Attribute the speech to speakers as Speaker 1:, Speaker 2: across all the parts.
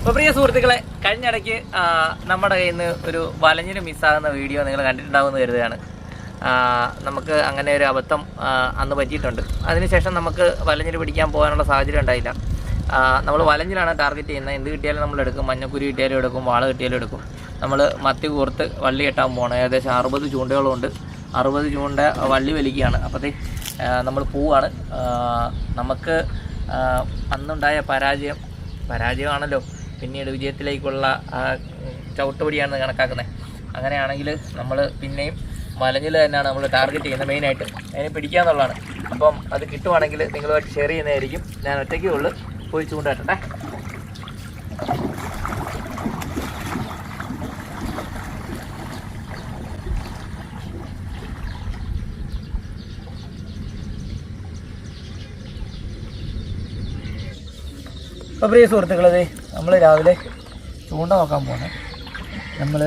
Speaker 1: അപ്പോൾ പ്രിയ സുഹൃത്തുക്കളെ, കഴിഞ്ഞിടയ്ക്ക് നമ്മുടെ കയ്യിൽ നിന്ന് ഒരു വലഞ്ഞിന് മിസ്സാകുന്ന വീഡിയോ നിങ്ങൾ കണ്ടിട്ടുണ്ടാവുമെന്ന് കരുതുകയാണ്. നമുക്ക് അങ്ങനെ ഒരു അബദ്ധം അന്ന് പറ്റിയിട്ടുണ്ട്. അതിനുശേഷം നമുക്ക് വലഞ്ഞിന് പിടിക്കാൻ പോകാനുള്ള സാഹചര്യം ഉണ്ടായില്ല. നമ്മൾ വലഞ്ഞിലാണ് ടാർഗറ്റ് ചെയ്യുന്നത്. എന്ത് കിട്ടിയാലും നമ്മൾ എടുക്കും. മഞ്ഞക്കുരി കിട്ടിയാലും എടുക്കും, വാള കിട്ടിയാലും എടുക്കും. നമ്മൾ മത്തി കോർത്ത് വള്ളി കെട്ടാൻ പോകണം. ഏകദേശം 60 ചൂണ്ടകളുണ്ട്. 60 ചൂണ്ട വള്ളി വലിക്കുകയാണ്. അപ്പോഴത്തേ നമ്മൾ പോവാണ്. നമുക്ക് അന്നുണ്ടായ പരാജയമാണല്ലോ പിന്നീട് വിജയത്തിലേക്കുള്ള ചവിട്ടുപടിയാണെന്ന് കണക്കാക്കുന്നത്. അങ്ങനെയാണെങ്കിൽ നമ്മൾ പിന്നെയും വലഞ്ഞിൽ തന്നെയാണ് നമ്മൾ ടാർഗറ്റ് ചെയ്യുന്നത്. മെയിനായിട്ട് അതിനെ പിടിക്കുക എന്നുള്ളതാണ്. അപ്പം അത് കിട്ടുവാണെങ്കിൽ നിങ്ങളുമായിട്ട് ഷെയർ ചെയ്യുന്നതായിരിക്കും. ഞാൻ ഒറ്റയ്ക്കേ ഉള്ളൂ. പോയി ചൂണ്ടട്ടെ. അപ്പോൾ പ്രിയ സുഹൃത്തുക്കളെ, നമ്മൾ രാവിലെ ചൂണ്ട നോക്കാൻ പോകുന്നത്. നമ്മൾ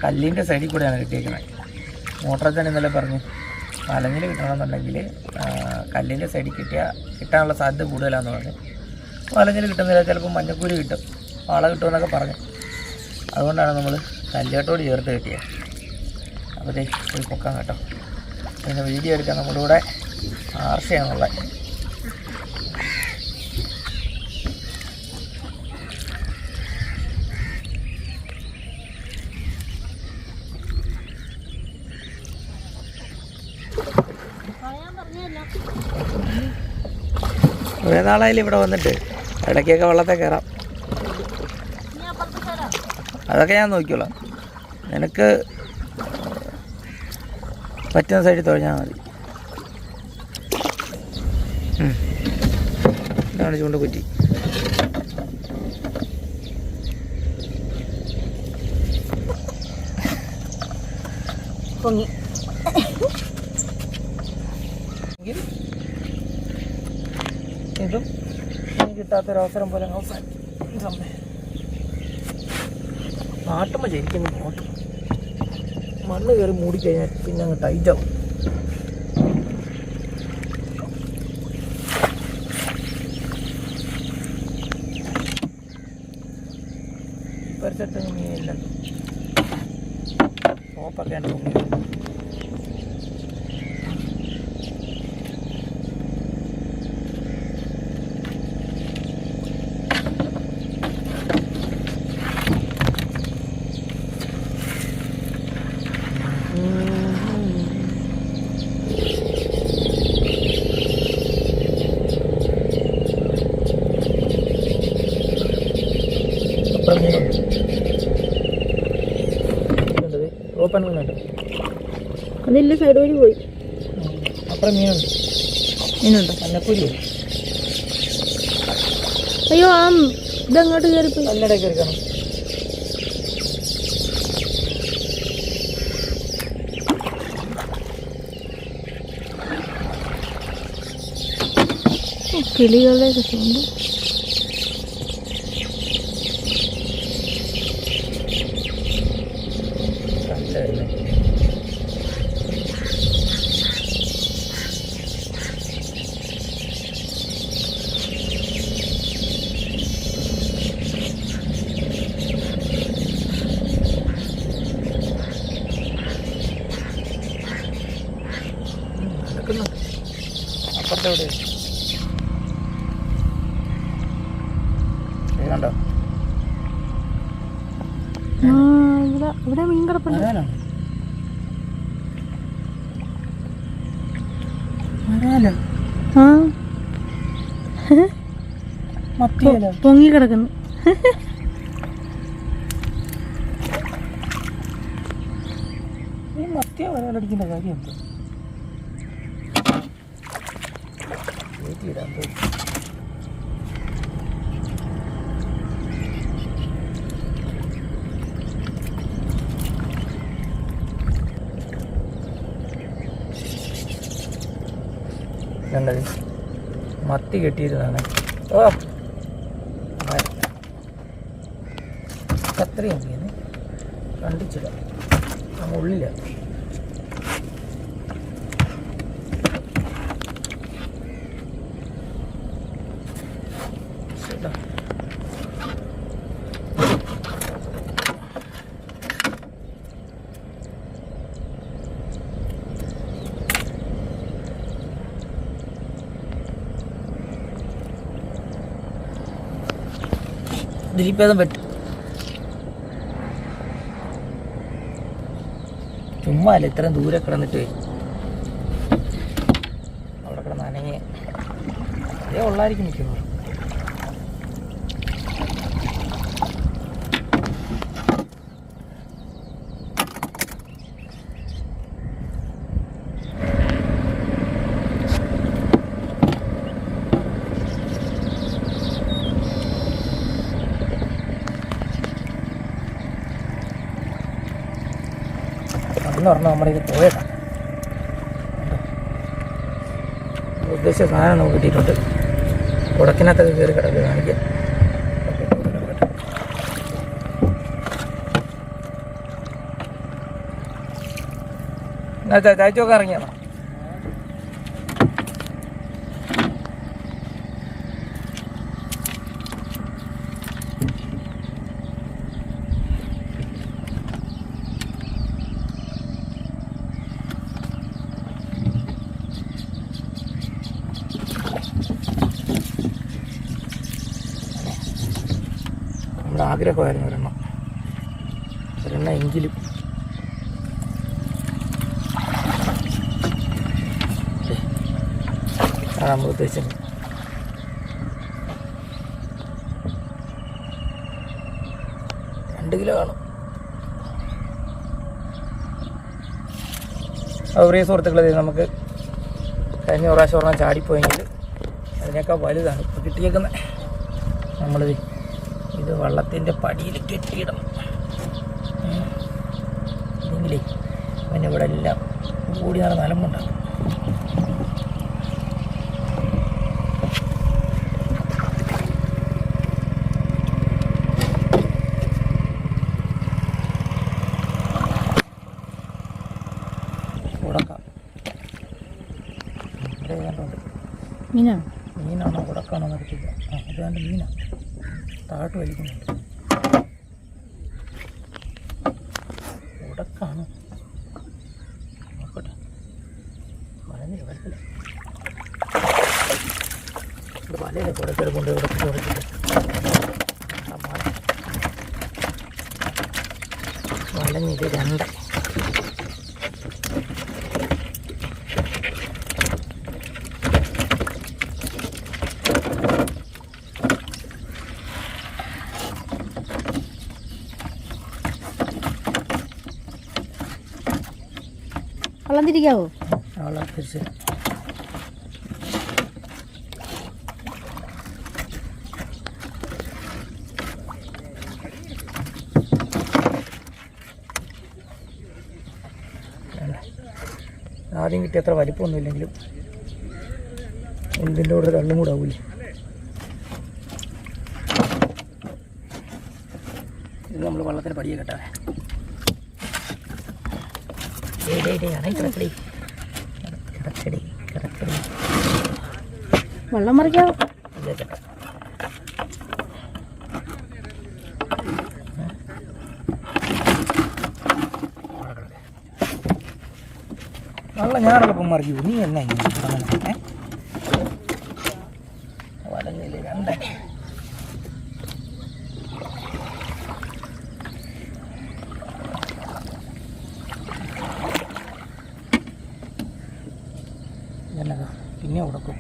Speaker 1: കല്ലിൻ്റെ സൈഡിൽ കൂടെയാണ് കിട്ടിയിരിക്കുന്നത്. മോട്ടറച്ചൻ ഇന്നലെ പറഞ്ഞു വലഞ്ഞിൽ കിട്ടണമെന്നുണ്ടെങ്കിൽ കല്ലിൻ്റെ സൈഡിൽ കിട്ടാനുള്ള സാധ്യത കൂടുതലാണെന്ന് പറഞ്ഞു. വലഞ്ഞിൽ കിട്ടുന്നില്ല, ചിലപ്പോൾ മഞ്ഞക്കൂരി കിട്ടും, വാള കിട്ടുമെന്നൊക്കെ പറഞ്ഞു. അതുകൊണ്ടാണ് നമ്മൾ കല്ലേട്ടോട് ചേർത്ത് കിട്ടിയത്. അപ്പോൾ പോയി പൊക്കാൻ കേട്ടോ. പിന്നെ വീഡിയോ എടുക്കാൻ നമ്മുടെ കൂടെ ആർച്ചയാണുള്ളത്. കുറേ നാളായാലും ഇവിടെ വന്നിട്ട് ഇടയ്ക്കൊക്കെ വെള്ളത്തെ കയറാം. അതൊക്കെ ഞാൻ നോക്കിക്കോളാം. നിനക്ക് പറ്റുന്ന സൈഡിൽ തുഴഞ്ഞാൽ മതി. ഇതാണ് ചൂണ്ടക്കുറ്റി. പൊങ്ങി ഇതും കിട്ടാത്തൊരവസരം പോലെ അവസാനം നാട്ടുമ്പോൾ ശരിക്കും നോട്ടും. മണ്ണ് കയറി മൂടിക്കഴിഞ്ഞാൽ പിന്നെ അങ്ങ് ടൈറ്റാവും. പരിസരത്ത് മീനില്ല. സോപ്പൊക്കെയാണ് പൊങ്ങി. ഓപ്പൺ മീനുണ്ട്.
Speaker 2: അതില്ല, സൈഡ് വഴി പോയി.
Speaker 1: അപ്പുറം മീനുണ്ടോ? മഞ്ഞക്കൂരി.
Speaker 2: അയ്യോ, ആ ഇതങ്ങോട്ട് കയറിപ്പോയി.
Speaker 1: നല്ലട കയറിക്കണം.
Speaker 2: കിളികളുടെ രസമുണ്ട്.
Speaker 1: അപ്പുറത്തെ കണ്ടോ?
Speaker 2: ഇവിടെ മീൻ കിടപ്പുണ്ട്. പൊങ്ങി കിടക്കുന്നു.
Speaker 1: ഈ മത്തിയ വരാലടിക്കേണ്ട കാര്യം എന്തോ? ഇടാൻ പോയി. കണ്ടത് മത്തി കെട്ടിയിരുന്നാണ്. ഓ അത്രയും കണ്ടിച്ചില്ല, ഉള്ളില്ല. ദിലീപേദം പറ്റും. ചുമ്മാ അല്ല ഇത്രയും ദൂരെ കിടന്നിട്ട് അവിടെ കിടന്ന് അനങ്ങി അതേ ഉള്ളായിരിക്കും നിൽക്കുന്നു. എന്ന് പറഞ്ഞാൽ നമ്മുടെ ഇത് പോയേക്കാം. ഉദ്ദേശിച്ച സാധനം നമുക്ക് കിട്ടിയിട്ടുണ്ട്. കുടക്കിനകത്തൊക്കെ കയറി കിടക്കുക കാണിക്കാം. എന്നാ ചായച്ചൊക്കെ ഇറങ്ങിയാണോ? നമ്മുടെ ആഗ്രഹമായിരുന്നു ഒരെണ്ണം എങ്കിലും. അതാണ് നമ്മൾ ഉദ്ദേശിച്ചത്. കിലോ കാണും. പ്രിയ സുഹൃത്തുക്കളെ, നമുക്ക് കഴിഞ്ഞ പ്രാവശ്യം ഒരെണ്ണം ചാടിപ്പോയെങ്കിൽ അതിനേക്കാൾ വലുതാണ് ഇപ്പോൾ കിട്ടിയേക്കുന്നത്. നമ്മളിത് ഇത് വള്ളത്തിൻ്റെ പടിയിൽ കെട്ടിയിടണം. ഇല്ലെങ്കിലേ പിന്നെ ഇവിടെ എല്ലാം കൂടി നടന്ന് അലമ്പുണ്ടാകും. ഉടക്കാം മീനാണോ ഉടക്കാണോ നടത്തില്ല. അതുകൊണ്ട് മീനാണ് താഴോട്ട് വലിക്കുന്നുണ്ട്. ഉടക്കാണ് നോക്കട്ടെ. വലഞ്ഞില്ല വരത്തില്ല. ഇവിടെ വലയിലെ കുടക്കേട് കൊണ്ട് ഉടച്ചിട്ട് വലഞ്ഞിത് രണ്ട്.
Speaker 2: വള്ളം തിരിക്കാവോ?
Speaker 1: വള്ളം തിരിച്ച് ആദ്യം കിട്ടിയ അത്ര വലിപ്പമൊന്നും ഇല്ലെങ്കിലും ഇതിൻ്റെ കൂടെ കള്ളും കൂടെ ആവൂലേ. ഇത് നമ്മൾ വള്ളത്തിന് പടിയെ കെട്ടാതെ
Speaker 2: വെള്ളം മറിക്കാവോ?
Speaker 1: വെള്ളം ഞാനൊപ്പം മറിക്കൂ. നീ എന്നാ വലഞ്ഞില്ല രണ്ട്. എന്നതാ പിന്നെ ഉടക്കും.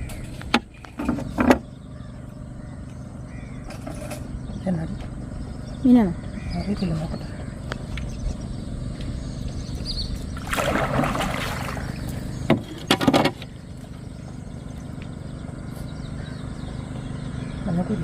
Speaker 1: എന്നാടി
Speaker 2: മീനാണോ?
Speaker 1: അറിയത്തില്ല, നോക്കട്ടെ. നമുക്ക്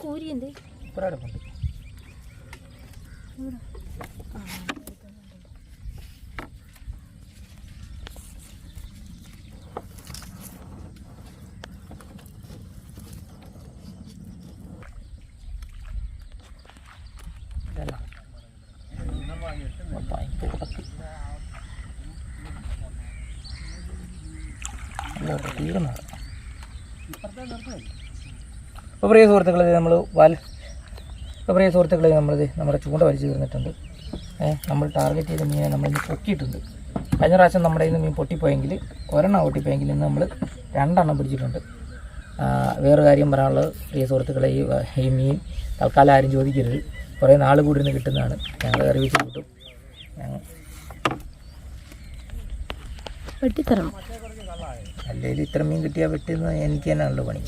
Speaker 2: കൂരി എന്ത്
Speaker 1: ഒരടുപ്പുണ്ട്. ഇപ്പോൾ പ്രിയ സുഹൃത്തുക്കളെ നമ്മളിത് നമ്മുടെ ചൂണ്ട വലിച്ചു തീർന്നിട്ടുണ്ട്. നമ്മൾ ടാർഗറ്റ് ചെയ്ത മീനെ നമ്മളിന്ന് പൊക്കിയിട്ടുണ്ട്. കഴിഞ്ഞ പ്രാവശ്യം നമ്മുടെ ഇന്ന് മീൻ പൊട്ടിപ്പോയെങ്കിൽ ഒരെണ്ണം പൊട്ടിപ്പോയെങ്കിൽ ഇന്ന് നമ്മൾ 2 എണ്ണം പിടിച്ചിട്ടുണ്ട്. വേറെ കാര്യം പറയാനുള്ളത് പ്രിയ സുഹൃത്തുക്കളെ, ഈ മീൻ തൽക്കാലം ആരും ചോദിക്കരുത്. കുറേ നാൾ കൂടി ഇരുന്ന് കിട്ടുന്നതാണ്. ഞങ്ങൾ കറി വെച്ച് കിട്ടും.
Speaker 2: വെട്ടിത്തരണം.
Speaker 1: അല്ലെങ്കിൽ ഇത്ര മീൻ കിട്ടിയാൽ വെട്ടുന്ന എനിക്ക് തന്നെയാണല്ലോ പണി.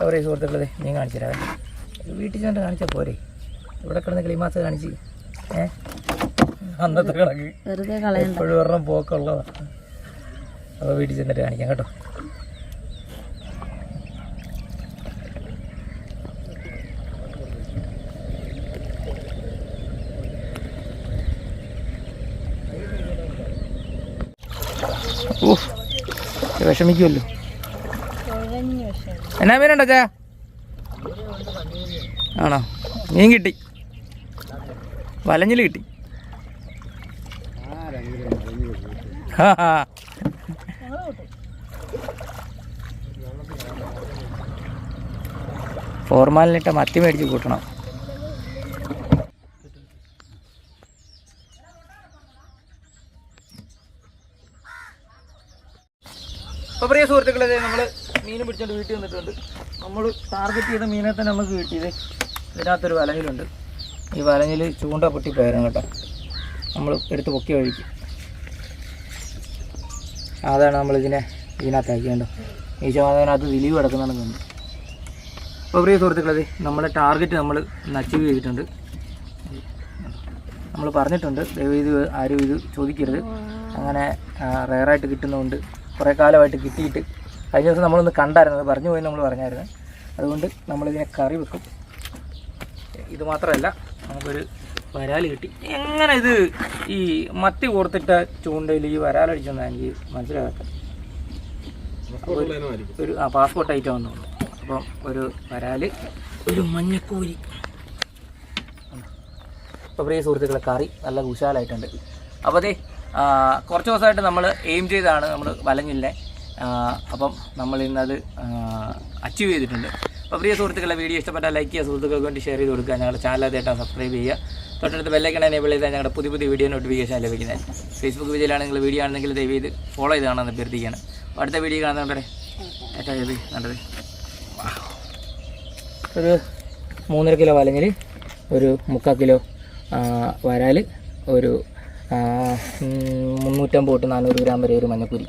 Speaker 1: അവരെ സുഹൃത്തുക്കളെ മീൻ കാണിച്ചു തരാം. വീട്ടിൽ ചെന്നിട്ട് കാണിച്ചാൽ പോരെ, ഇവിടെ കിടന്ന് ക്ലീമാസ് കാണിച്ച് അന്നത്തെ കണക്ക്
Speaker 2: വെറുതെ കളയണ്ട.
Speaker 1: എപ്പോഴും ഒരെണ്ണം പോക്കുള്ളതാണ്. അപ്പോൾ വീട്ടിൽ ചെന്നിട്ട് കാണിക്കാം കേട്ടോ. വിഷമിക്കുമല്ലോ. എന്നാ മീനുണ്ടോ ചാ? ആണോ? മീൻ കിട്ടി, വലഞ്ഞിൽ കിട്ടി. ഫോർമാലിനിട്ട മത്തി മേടിച്ച് കൂട്ടണം. അപ്പോൾ പ്രിയ സുഹൃത്തുക്കളെ, നമ്മൾ മീൻ പിടിച്ചുകൊണ്ട് വീട്ടിൽ വന്നിട്ടുണ്ട്. നമ്മൾ ടാർഗറ്റ് ചെയ്ത മീനെ തന്നെ നമുക്ക് കിട്ടിയത് ഇതിനകത്തൊരു വലഞ്ഞിലുണ്ട്. ഈ വലഞ്ഞിൽ ചൂണ്ട പൊട്ടിപ്പോയായിരുന്നു കേട്ടോ. നമ്മൾ എടുത്ത് പൊക്കി വഴിക്ക് അതാണ് നമ്മളിതിനെ ഇതിനകത്താക്കിയുണ്ടോ. ഈ അതിനകത്ത് ദിലീപ് കിടക്കുന്നുണ്ടെന്നുണ്ട്. അപ്പോൾ പ്രിയ സുഹൃത്തുക്കളെ, നമ്മുടെ ടാർഗറ്റ് നമ്മൾ അച്ചീവ് ചെയ്തിട്ടുണ്ട്. നമ്മൾ പറഞ്ഞിട്ടുണ്ട്, ദയവ് ഇത് ആരും ഇത് ചോദിക്കരുത്. അങ്ങനെ റെയറായിട്ട് കിട്ടുന്നതുകൊണ്ട് കുറേ കാലമായിട്ട് കിട്ടിയിട്ട് കഴിഞ്ഞ ദിവസം നമ്മളൊന്ന് കണ്ടായിരുന്നത്, പറഞ്ഞു പോയി നമ്മൾ പറഞ്ഞായിരുന്നു. അതുകൊണ്ട് നമ്മളിതിനെ കറി വെക്കും. ഇത് മാത്രമല്ല, നമുക്കൊരു വരാൽ കിട്ടി. എങ്ങനെ ഇത് ഈ മത്തി കോർത്തിട്ട ചൂണ്ടയിൽ ഈ വരാലടിച്ചെന്നാണ് എനിക്ക് മനസ്സിലാകാത്ത. ഒരു പാസ്പോർട്ട് ഐറ്റം വന്നു. അപ്പം ഒരു വരാൽ, ഒരു മഞ്ഞക്കോരി. അപ്പോൾ പ്രിയ സുഹൃത്തുക്കളെ, കറി നല്ല കുശാലായിട്ടുണ്ട്. അപ്പോൾ അതേ കുറച്ച് ദിവസമായിട്ട് നമ്മൾ എയിം ചെയ്താണ് നമ്മൾ വലഞ്ഞില്ലേ. അപ്പം നമ്മൾ ഇന്നത് അച്ചീവ് ചെയ്തിട്ടുണ്ട്. അപ്പോൾ പ്രിയ സുഹൃത്തുക്കളെ, വീഡിയോ ഇഷ്ടപ്പെട്ടാൽ ലൈക്ക് ചെയ്യുക, സുഹൃത്തുക്കൾക്ക് വേണ്ടി ഷെയർ ചെയ്ത് കൊടുക്കുക. ഞങ്ങളുടെ ചാനൽ ആദ്യമായിട്ടാണ് സബ്സ്ക്രൈബ് ചെയ്യുക. തൊട്ടടുത്ത് ബെല്ലൈക്കൺ എനേബിൾ ചെയ്താൽ ഞങ്ങളുടെ പുതിയ വീഡിയോ നോട്ടിഫിക്കേഷൻ ലഭിക്കുന്നത്. ഫേസ്ബുക്ക് പേജിലാണ് നിങ്ങൾ വീഡിയോ ആണെങ്കിൽ ദയവ് ചെയ്ത് ഫോളോ ചെയ്ത് കാണാൻ അഭ്യർത്ഥിക്കുകയാണ്. അടുത്ത വീഡിയോ കാണുന്നവരെ ഏറ്റവും നല്ലത്. ഒരു 3.5 കിലോ വലഞ്ഞിൽ, ഒരു 3/4 കിലോ വരാൽ, ഒരു 350 തൊട്ട് 400 ഗ്രാം വരെ ഒരു മഞ്ഞക്കുരി.